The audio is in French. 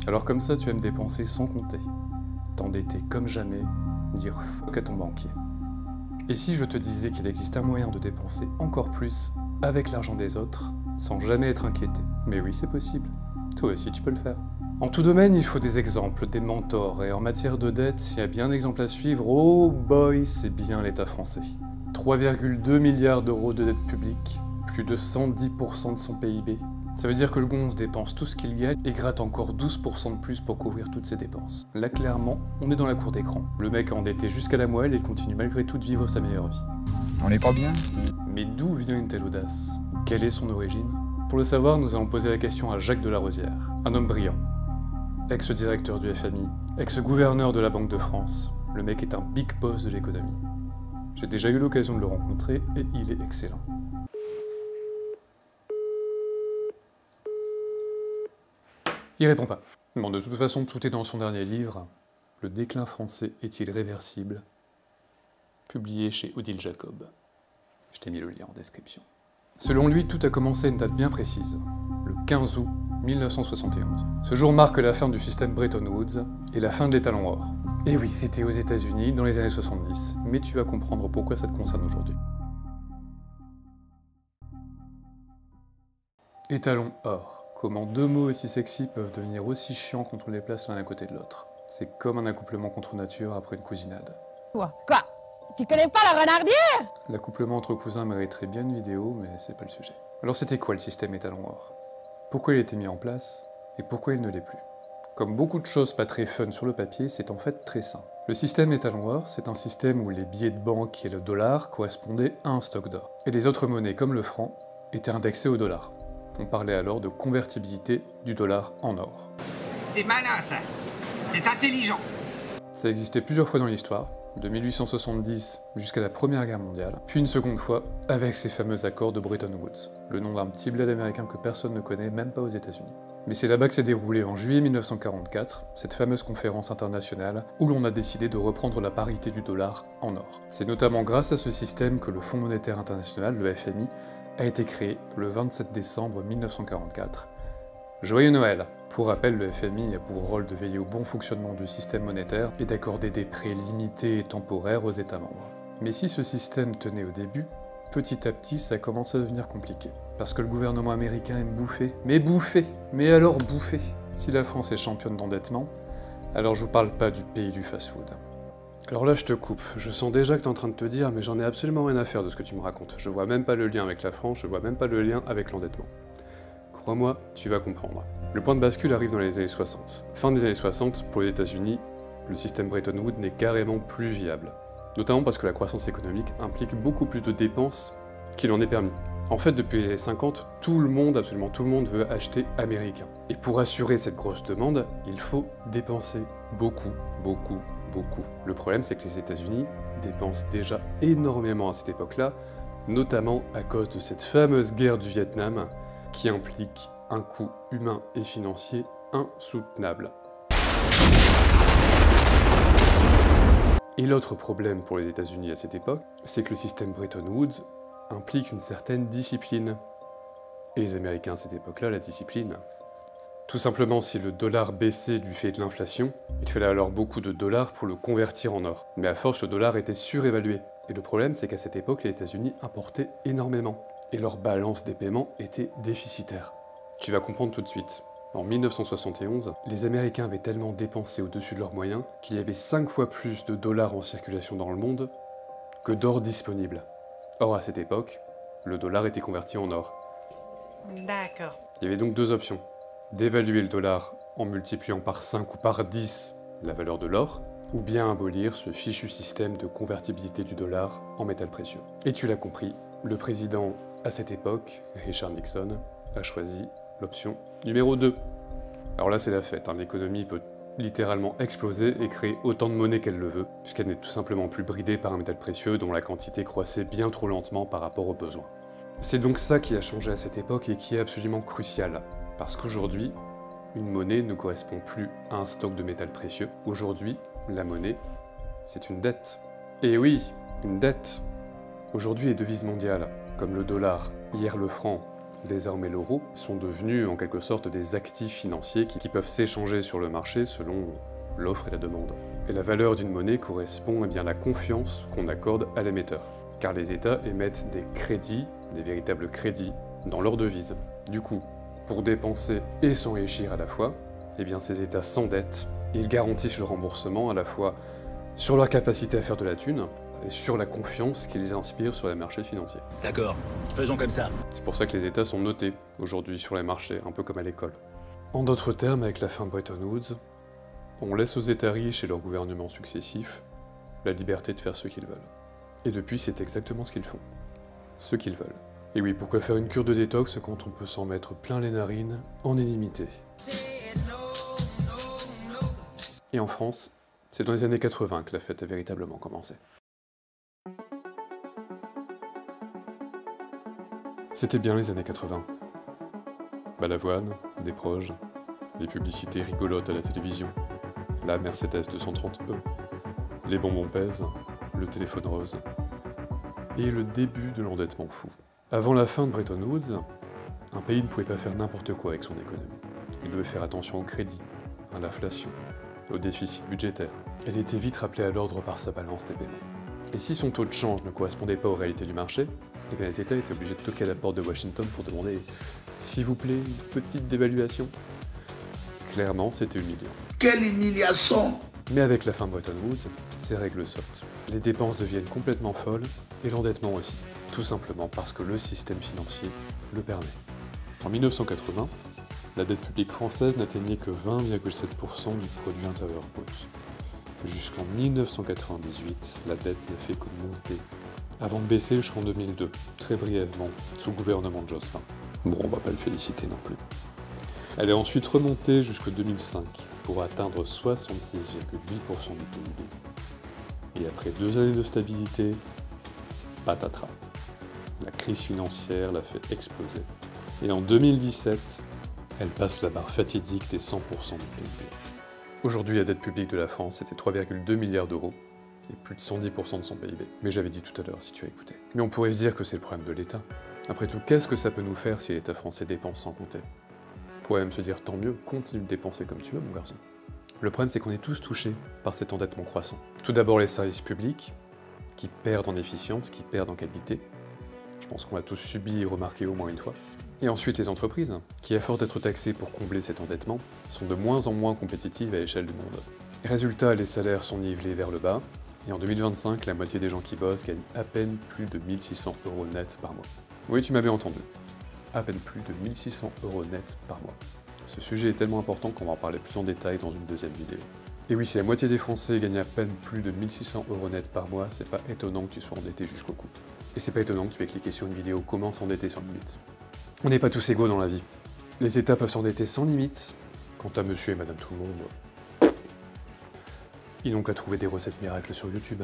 Alors comme ça, tu aimes dépenser sans compter, t'endetter comme jamais, dire fuck à ton banquier. Et si je te disais qu'il existe un moyen de dépenser encore plus avec l'argent des autres, sans jamais être inquiété? Mais oui, c'est possible. Toi aussi, tu peux le faire. En tout domaine, il faut des exemples, des mentors, et en matière de dette, s'il y a bien un exemple à suivre, oh boy, c'est bien l'État français. 3,2 milliards d'euros de dette publique, plus de 110% de son PIB. Ça veut dire que le gonze dépense tout ce qu'il gagne et gratte encore 12% de plus pour couvrir toutes ses dépenses. Là, clairement, on est dans la cour d'écran. Le mec est endetté jusqu'à la moelle et continue malgré tout de vivre sa meilleure vie. On n'est pas bien? Mais d'où vient une telle audace? Quelle est son origine? Pour le savoir, nous allons poser la question à Jacques Delarosière, un homme brillant. Ex-directeur du FMI, ex-gouverneur de la Banque de France, le mec est un big boss de l'économie. J'ai déjà eu l'occasion de le rencontrer et il est excellent. Il répond pas. Bon, de toute façon, tout est dans son dernier livre, Le déclin français est-il réversible? Publié chez Odile Jacob. Je t'ai mis le lien en description. Selon lui, tout a commencé à une date bien précise, le 15 août 1971. Ce jour marque la fin du système Bretton Woods et la fin de l'étalon or. Et oui, c'était aux États-Unis dans les années 70, mais tu vas comprendre pourquoi ça te concerne aujourd'hui. Étalon or. Comment deux mots aussi sexy peuvent devenir aussi chiants quand on les place l'un à côté de l'autre. C'est comme un accouplement contre nature après une cousinade. Quoi? Tu connais pas la renardière? L'accouplement entre cousins mériterait bien une vidéo, mais c'est pas le sujet. Alors c'était quoi le système étalon or? Pourquoi il a été mis en place? Et pourquoi il ne l'est plus? Comme beaucoup de choses pas très fun sur le papier, c'est en fait très simple. Le système étalon or, c'est un système où les billets de banque et le dollar correspondaient à un stock d'or. Et les autres monnaies, comme le franc, étaient indexées au dollar. On parlait alors de convertibilité du dollar en or. C'est malin ça, c'est intelligent. Ça existait plusieurs fois dans l'histoire, de 1870 jusqu'à la Première Guerre mondiale, puis une seconde fois avec ces fameux accords de Bretton Woods, le nom d'un petit bled américain que personne ne connaît, même pas aux États-Unis. Mais c'est là-bas que s'est déroulée en juillet 1944, cette fameuse conférence internationale où l'on a décidé de reprendre la parité du dollar en or. C'est notamment grâce à ce système que le Fonds monétaire international, le FMI, a été créé le 27 décembre 1944. Joyeux Noël! Pour rappel, le FMI a pour rôle de veiller au bon fonctionnement du système monétaire et d'accorder des prêts limités et temporaires aux États membres. Mais si ce système tenait au début, petit à petit ça commence à devenir compliqué. Parce que le gouvernement américain aime bouffer. Mais bouffer! Mais alors bouffer! Si la France est championne d'endettement, alors je vous parle pas du pays du fast-food. Alors là je te coupe, je sens déjà que t'es en train de te dire mais j'en ai absolument rien à faire de ce que tu me racontes. Je vois même pas le lien avec la France, je vois même pas le lien avec l'endettement. Crois-moi, tu vas comprendre. Le point de bascule arrive dans les années 60. Fin des années 60, pour les États-Unis, le système Bretton Woods n'est carrément plus viable. Notamment parce que la croissance économique implique beaucoup plus de dépenses qu'il en est permis. En fait, depuis les années 50, tout le monde, absolument tout le monde veut acheter américain. Et pour assurer cette grosse demande, il faut dépenser beaucoup. Le problème, c'est que les États-Unis dépensent déjà énormément à cette époque-là, notamment à cause de cette fameuse guerre du Vietnam, qui implique un coût humain et financier insoutenable. Et l'autre problème pour les États-Unis à cette époque, c'est que le système Bretton Woods implique une certaine discipline. Et les Américains à cette époque-là, la discipline. Tout simplement, si le dollar baissait du fait de l'inflation, il fallait alors beaucoup de dollars pour le convertir en or. Mais à force, le dollar était surévalué. Et le problème, c'est qu'à cette époque, les États-Unis importaient énormément. Et leur balance des paiements était déficitaire. Tu vas comprendre tout de suite. En 1971, les Américains avaient tellement dépensé au-dessus de leurs moyens qu'il y avait 5 fois plus de dollars en circulation dans le monde que d'or disponible. Or, à cette époque, le dollar était converti en or. D'accord. Il y avait donc deux options. D'évaluer le dollar en multipliant par 5 ou par 10 la valeur de l'or, ou bien abolir ce fichu système de convertibilité du dollar en métal précieux. Et tu l'as compris, le président, à cette époque, Richard Nixon, a choisi l'option numéro 2. Alors là, c'est la fête, hein. L'économie peut littéralement exploser et créer autant de monnaie qu'elle le veut, puisqu'elle n'est tout simplement plus bridée par un métal précieux dont la quantité croissait bien trop lentement par rapport aux besoins. C'est donc ça qui a changé à cette époque et qui est absolument crucial, parce qu'aujourd'hui, une monnaie ne correspond plus à un stock de métal précieux. Aujourd'hui, la monnaie, c'est une dette. Et oui, une dette. Aujourd'hui, les devises mondiales, comme le dollar, hier le franc, désormais l'euro, sont devenus en quelque sorte des actifs financiers qui peuvent s'échanger sur le marché selon l'offre et la demande. Et la valeur d'une monnaie correspond à la confiance qu'on accorde à l'émetteur, car les États émettent des crédits, des véritables crédits, dans leur devise. Du coup, pour dépenser et s'enrichir à la fois, ces États s'endettent et ils garantissent le remboursement à la fois sur leur capacité à faire de la thune et sur la confiance qu'ils inspirent sur les marchés financiers. D'accord, faisons comme ça. C'est pour ça que les États sont notés aujourd'hui sur les marchés, un peu comme à l'école. En d'autres termes, avec la fin de Bretton Woods, on laisse aux États riches et leurs gouvernements successifs la liberté de faire ce qu'ils veulent. Et depuis, c'est exactement ce qu'ils font. Ce qu'ils veulent. Et oui, pourquoi faire une cure de détox quand on peut s'en mettre plein les narines en illimité? Et en France, c'est dans les années 80 que la fête a véritablement commencé. C'était bien les années 80. Balavoine, des proches, les publicités rigolotes à la télévision, la Mercedes 230e, les bonbons pèsent, le téléphone rose, et le début de l'endettement fou. Avant la fin de Bretton Woods, un pays ne pouvait pas faire n'importe quoi avec son économie. Il devait faire attention au crédit, à l'inflation, au déficit budgétaire. Elle était vite rappelée à l'ordre par sa balance des paiements. Et si son taux de change ne correspondait pas aux réalités du marché, les États étaient obligés de toquer à la porte de Washington pour demander « S'il vous plaît, une petite dévaluation ». Clairement, c'était humiliant. Quelle humiliation! Mais avec la fin de Bretton Woods, ces règles sortent. Les dépenses deviennent complètement folles, et l'endettement aussi. Tout simplement parce que le système financier le permet. En 1980, la dette publique française n'atteignait que 20,7% du produit intérieur brut. Jusqu'en 1998, la dette n'a fait que monter, avant de baisser jusqu'en 2002, très brièvement, sous le gouvernement de Jospin. Bon, on va pas le féliciter non plus. Elle est ensuite remontée jusqu'en 2005, pour atteindre 66,8% du PIB. Et après 2 années de stabilité, patatras. La crise financière l'a fait exploser. Et en 2017, elle passe la barre fatidique des 100% du PIB. Aujourd'hui, la dette publique de la France était 3,2 milliards d'euros, et plus de 110% de son PIB. Mais j'avais dit tout à l'heure, si tu as écouté. Mais on pourrait se dire que c'est le problème de l'État. Après tout, qu'est-ce que ça peut nous faire si l'État français dépense sans compter? On pourrait même se dire, tant mieux, continue de dépenser comme tu veux, mon garçon. Le problème, c'est qu'on est tous touchés par cet endettement croissant. Tout d'abord, les services publics, qui perdent en efficience, qui perdent en qualité. Je pense qu'on l'a tous subi et remarqué au moins une fois. Et ensuite, les entreprises, qui, à force d'être taxées pour combler cet endettement, sont de moins en moins compétitives à l'échelle du monde. Résultat, les salaires sont nivelés vers le bas, et en 2025, la moitié des gens qui bossent gagnent à peine plus de 1 600 € net par mois. Oui, tu m'as bien entendu. À peine plus de 1 600 € net par mois. Ce sujet est tellement important qu'on va en parler plus en détail dans une deuxième vidéo. Et oui, si la moitié des Français gagnent à peine plus de 1 600 € net par mois, c'est pas étonnant que tu sois endetté jusqu'au cou. Et c'est pas étonnant que tu aies cliqué sur une vidéo « Comment s'endetter sans limite ». On n'est pas tous égaux dans la vie. Les États peuvent s'endetter sans limite. Quant à monsieur et madame tout le monde, ils n'ont qu'à trouver des recettes miracles sur YouTube.